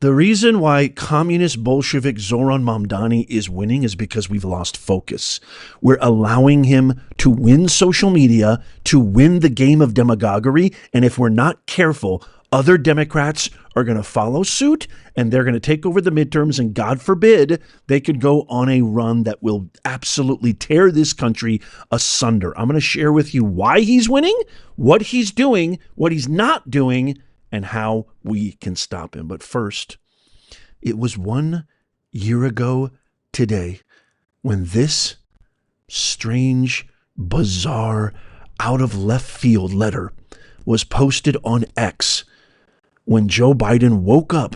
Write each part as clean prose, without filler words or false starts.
The reason why communist Bolshevik Zohran Mamdani is winning is because we've lost focus. We're allowing him to win social media, to win the game of demagoguery, and if we're not careful, other Democrats are going to follow suit, and they're going to take over the midterms, and God forbid, they could go on a run that will absolutely tear this country asunder. I'm going to share with you why he's winning, what he's doing, what he's not doing, and how we can stop him. But first, it was 1 year ago today when this strange, bizarre, out of left field letter was posted on X, when Joe Biden woke up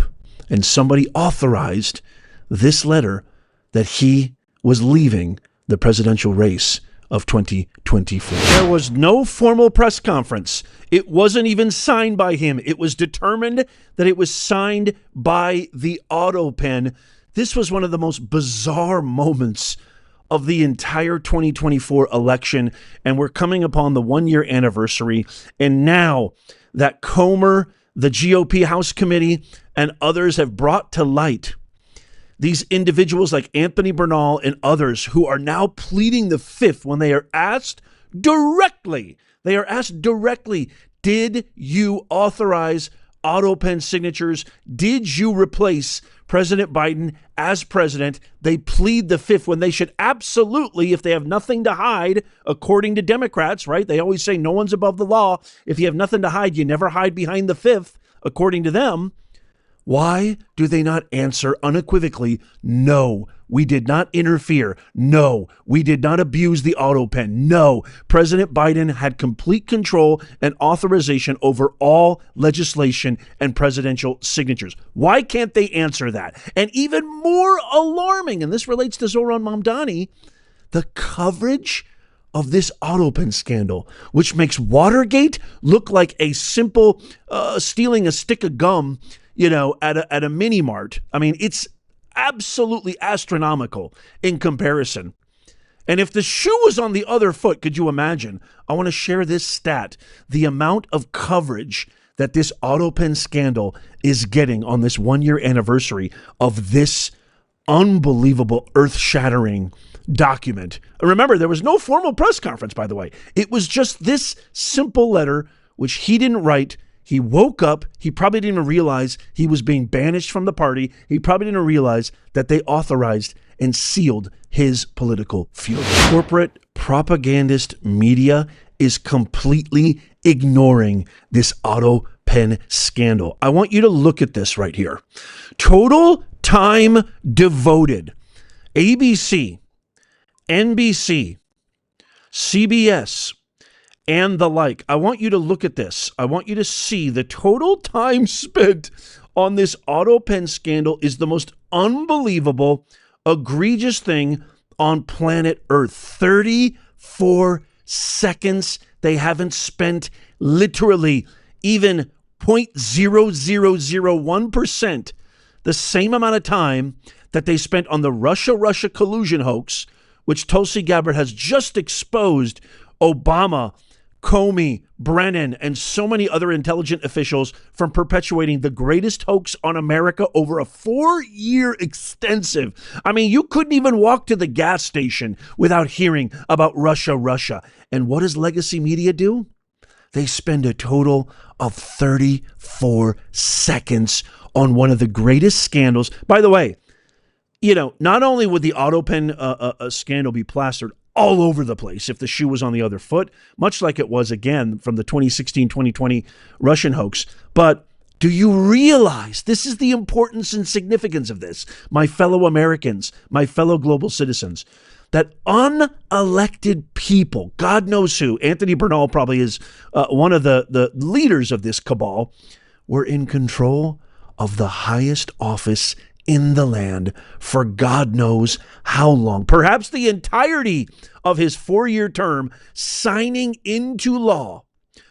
and somebody authorized this letter that he was leaving the presidential race of 2024. There was no formal press conference. It wasn't even signed by him. It was determined that it was signed by the Autopen. This was one of the most bizarre moments of the entire 2024 election, and we're coming upon the 1 year anniversary. And now that Comer, the GOP House Committee, and others have brought to light these individuals like Anthony Bernal and others who are now pleading the fifth when they are asked directly, did you authorize Autopen signatures? Did you replace President Biden as president? They plead the fifth when they should absolutely, if they have nothing to hide, according to Democrats, right? They always say no one's above the law. If you have nothing to hide, you never hide behind the fifth, according to them. Why do they not answer unequivocally, no, we did not interfere. No, we did not abuse the Autopen. No, President Biden had complete control and authorization over all legislation and presidential signatures. Why can't they answer that? And even more alarming, and this relates to Zohran Mamdani, the coverage of this Autopen scandal, which makes Watergate look like a simple stealing a stick of gum, at a mini mart. I mean, it's absolutely astronomical in comparison. And if the shoe was on the other foot, could you imagine? I want to share this stat. The amount of coverage that this Autopen scandal is getting on this 1 year anniversary of this unbelievable, earth-shattering document. Remember, there was no formal press conference, by the way. It was just this simple letter, which he didn't write. He woke up. He probably didn't even realize he was being banished from the party. He probably didn't realize that they authorized and sealed his political future. Corporate propagandist media is completely ignoring this Autopen scandal. I want you to look at this right here. Total time devoted. ABC, NBC, CBS, and the like. I want you to look at this. I want you to see the total time spent on this Autopen scandal is the most unbelievable, egregious thing on planet Earth. 34 seconds. They haven't spent literally even 0.0001%, the same amount of time that they spent on the Russia collusion hoax, which Tulsi Gabbard has just exposed Obama, Comey, Brennan, and so many other intelligent officials from perpetuating the greatest hoax on America over a 4-year extensive. I mean, you couldn't even walk to the gas station without hearing about Russia. And what does legacy media do? They spend a total of 34 seconds on one of the greatest scandals. By the way, not only would the Autopen scandal be plastered all over the place if the shoe was on the other foot, much like it was, again, from the 2016-2020 Russian hoax. But do you realize this is the importance and significance of this, my fellow Americans, my fellow global citizens, that unelected people, God knows who, Anthony Bernal probably is one of the leaders of this cabal, were in control of the highest office in the land for God knows how long, perhaps the entirety of his 4-year term, signing into law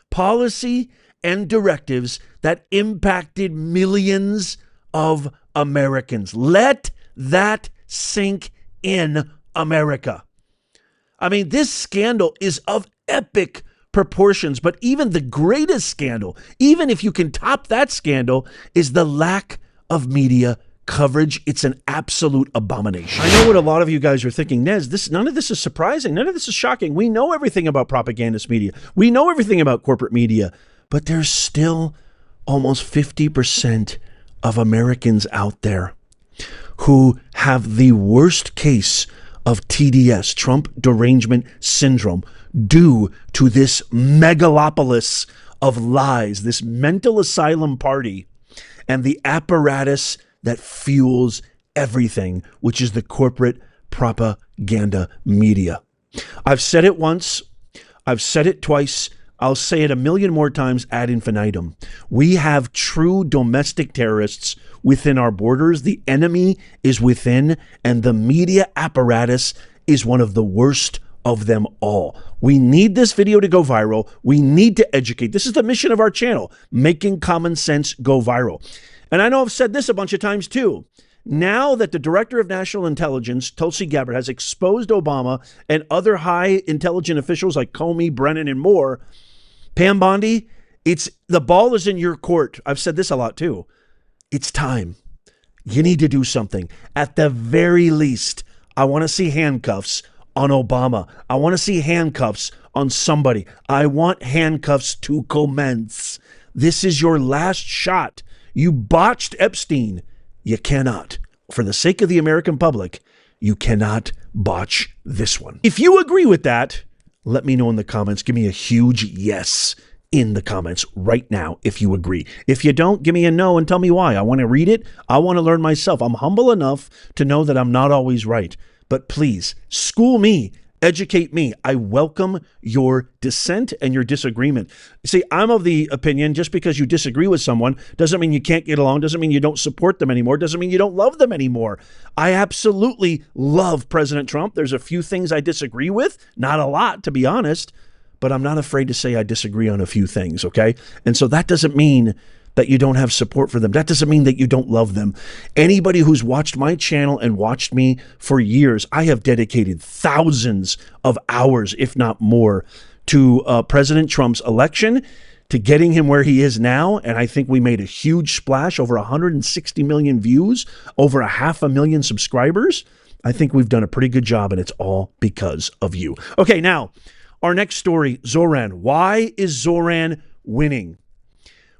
policy and directives that impacted millions of Americans. Let that sink in, America. I mean, this scandal is of epic proportions, but even the greatest scandal, even if you can top that scandal, is the lack of media coverage. It's an absolute abomination. I know what a lot of you guys are thinking, Nez, none of this is surprising. None of this is shocking. We know everything about propagandist media. We know everything about corporate media, but there's still almost 50% of Americans out there who have the worst case of TDS, Trump derangement syndrome, due to this megalopolis of lies, this mental asylum party, and the apparatus that fuels everything, which is the corporate propaganda media. I've said it once, I've said it twice, I'll say it a million more times ad infinitum. We have true domestic terrorists within our borders. The enemy is within, and the media apparatus is one of the worst of them all. We need this video to go viral. We need to educate. This is the mission of our channel, making common sense go viral. And I know I've said this a bunch of times too. Now that the Director of National Intelligence, Tulsi Gabbard, has exposed Obama and other high intelligent officials like Comey, Brennan, and more, Pam Bondi, the ball is in your court. I've said this a lot too. It's time. You need to do something. At the very least, I want to see handcuffs on Obama. I want to see handcuffs on somebody. I want handcuffs to commence. This is your last shot. You botched Epstein. You cannot. For the sake of the American public, you cannot botch this one. If you agree with that, let me know in the comments. Give me a huge yes in the comments right now if you agree. If you don't, give me a no and tell me why. I want to read it. I want to learn myself. I'm humble enough to know that I'm not always right. But please, school me, educate me. I welcome your dissent and your disagreement. See, I'm of the opinion just because you disagree with someone doesn't mean you can't get along, doesn't mean you don't support them anymore, doesn't mean you don't love them anymore. I absolutely love President Trump. There's a few things I disagree with, not a lot, to be honest, but I'm not afraid to say I disagree on a few things, okay? And so that doesn't mean that you don't have support for them. That doesn't mean that you don't love them. Anybody who's watched my channel and watched me for years, I have dedicated thousands of hours, if not more, to President Trump's election, to getting him where he is now. And I think we made a huge splash, over 160 million views, over 500,000 subscribers. I think we've done a pretty good job, and it's all because of you. Okay, now, our next story, Zohran. Why is Zohran winning?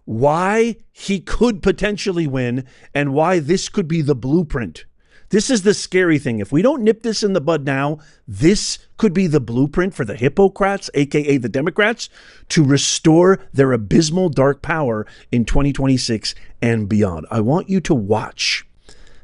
Why he could potentially win, and why this could be the blueprint. This is the scary thing. If we don't nip this in the bud now, this could be the blueprint for the Hippocrats, aka the Democrats, to restore their abysmal dark power in 2026 and beyond. I want you to watch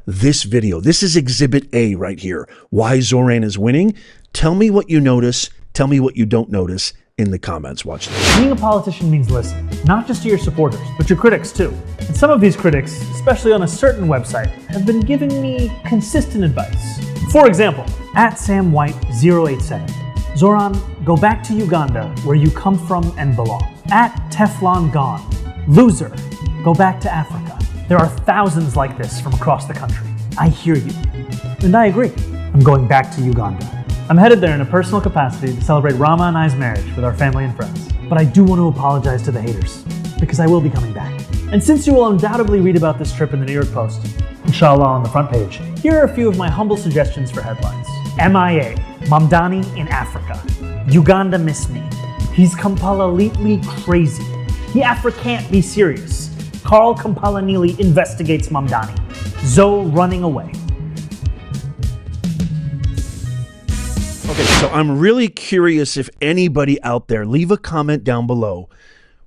this video. This is Exhibit A right here. Why Zohran is winning. Tell me what you notice. Tell me what you don't notice in the comments. Watch this. Being a politician means listening, not just to your supporters, but your critics too. And some of these critics, especially on a certain website, have been giving me consistent advice. For example, at SamWhite087, Zohran, go back to Uganda where you come from and belong. At Teflon Gone, loser, go back to Africa. There are thousands like this from across the country. I hear you. And I agree. I'm going back to Uganda. I'm headed there in a personal capacity to celebrate Rama and I's marriage with our family and friends. But I do want to apologize to the haters, because I will be coming back. And since you will undoubtedly read about this trip in the New York Post, inshallah on the front page, here are a few of my humble suggestions for headlines. MIA, Mamdani in Africa. Uganda miss me. He's completely crazy. The Afra can't be serious. Carl Kampala-Neely investigates Mamdani. Zoe running away. Okay, so I'm really curious if anybody out there, leave a comment down below.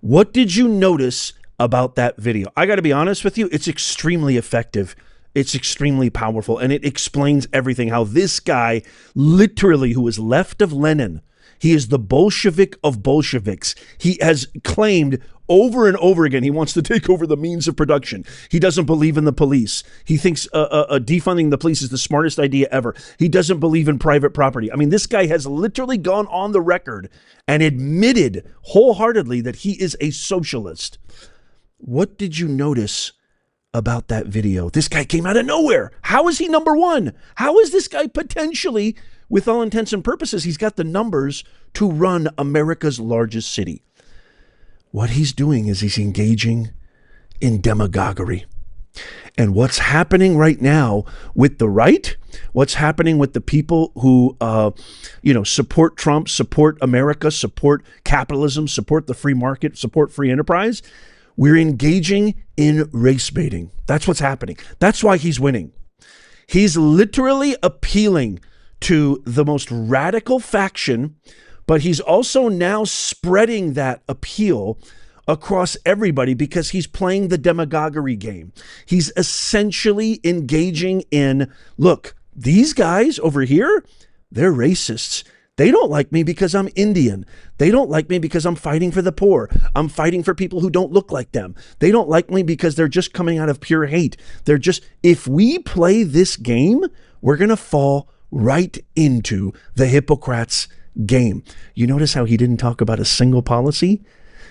What did you notice about that video? I got to be honest with you, it's extremely effective. It's extremely powerful, and it explains everything. How this guy, literally, who is left of Lenin, he is the Bolshevik of Bolsheviks. He has claimed over and over again he wants to take over the means of production. He doesn't believe in the police. He thinks defunding the police is the smartest idea ever. He doesn't believe in private property. I mean, this guy has literally gone on the record and admitted wholeheartedly that he is a socialist. What did you notice about that video? This guy came out of nowhere. How is he number one? How is this guy potentially, with all intents and purposes, he's got the numbers to run America's largest city? What he's doing is he's engaging in demagoguery. And what's happening right now with the right, what's happening with the people who, support Trump, support America, support capitalism, support the free market, support free enterprise, we're engaging in race baiting. That's what's happening. That's why he's winning. He's literally appealing to the most radical faction, but he's also now spreading that appeal across everybody because he's playing the demagoguery game. He's essentially engaging in, look, these guys over here, they're racists. They don't like me because I'm Indian. They don't like me because I'm fighting for the poor. I'm fighting for people who don't look like them. They don't like me because they're just coming out of pure hate. If we play this game, we're going to fall right into the hypocrites' game. You notice how he didn't talk about a single policy?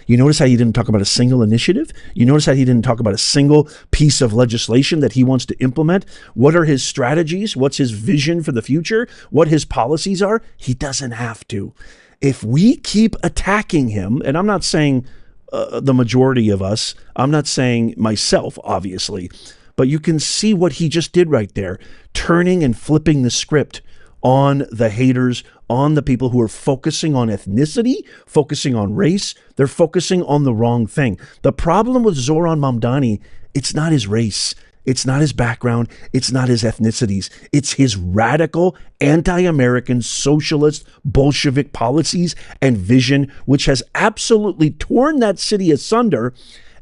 You notice how he didn't talk about a single initiative? You notice how he didn't talk about a single piece of legislation that he wants to implement? What are his strategies? What's his vision for the future? What his policies are? He doesn't have to. If we keep attacking him, and I'm not saying the majority of us, I'm not saying myself, obviously, but you can see what he just did right there, turning and flipping the script on the haters, on the people who are focusing on ethnicity, focusing on race. They're focusing on the wrong thing. The problem with Zohran Mamdani, it's not his race. It's not his background. It's not his ethnicities. It's his radical, anti-American, socialist, Bolshevik policies and vision, which has absolutely torn that city asunder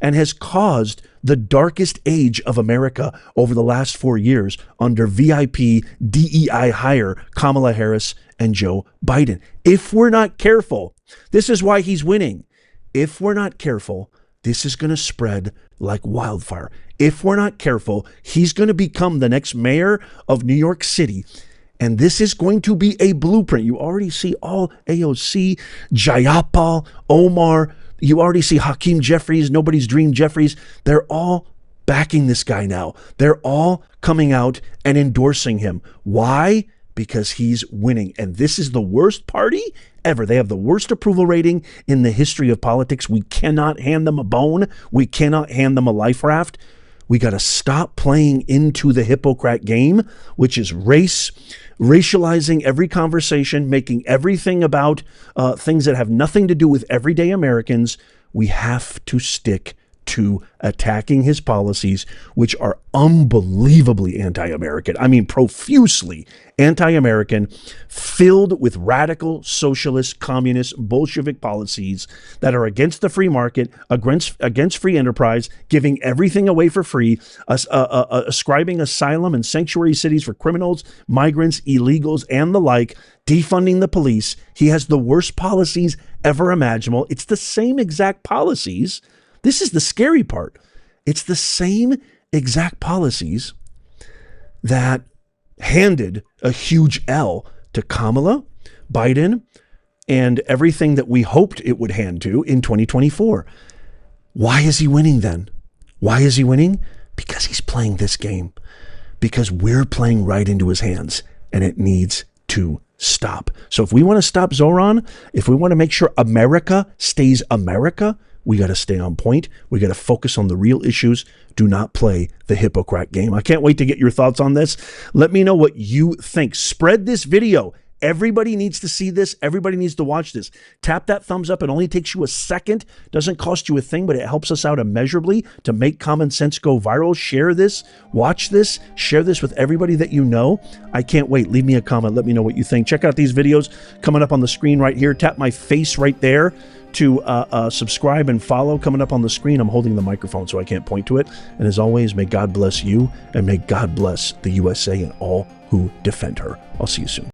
and has caused the darkest age of America over the last 4 years under VIP DEI hire Kamala Harris and Joe Biden. If we're not careful, this is why he's winning. If we're not careful, this is going to spread like wildfire. If we're not careful, he's going to become the next mayor of New York City. And this is going to be a blueprint. You already see all AOC, Jayapal, Omar. You already see Hakeem Jeffries, Nobody's Dream Jeffries. They're all backing this guy now. They're all coming out and endorsing him. Why? Because he's winning. And this is the worst party ever. They have the worst approval rating in the history of politics. We cannot hand them a bone. We cannot hand them a life raft. We got to stop playing into the hypocrite game, which is race, racializing every conversation, making everything about things that have nothing to do with everyday Americans. We have to stick to attacking his policies, which are unbelievably anti-American. I mean, profusely anti-American, filled with radical socialist, communist, Bolshevik policies that are against the free market, against free enterprise, giving everything away for free, ascribing asylum and sanctuary cities for criminals, migrants, illegals, and the like, defunding the police. He has the worst policies ever imaginable. It's the same exact policies. This is the scary part. It's the same exact policies that handed a huge L to Kamala, Biden, and everything that we hoped it would hand to in 2024. Why is he winning then? Why is he winning? Because he's playing this game. Because we're playing right into his hands, and it needs to stop. So if we want to stop Zohran, if we want to make sure America stays America, we got to stay on point. We got to focus on the real issues. Do not play the hypocrite game. I can't wait to get your thoughts on this. Let me know what you think. Spread this video. Everybody needs to see this. Everybody needs to watch this. Tap that thumbs up. It only takes you a second. Doesn't cost you a thing, but it helps us out immeasurably to make common sense go viral. Share this. Watch this. Share this with everybody that you know. I can't wait. Leave me a comment. Let me know what you think. Check out these videos coming up on the screen right here. Tap my face right there to subscribe and follow. Coming up on the screen, I'm holding the microphone so I can't point to it. And as always, may God bless you and may God bless the USA and all who defend her. I'll see you soon.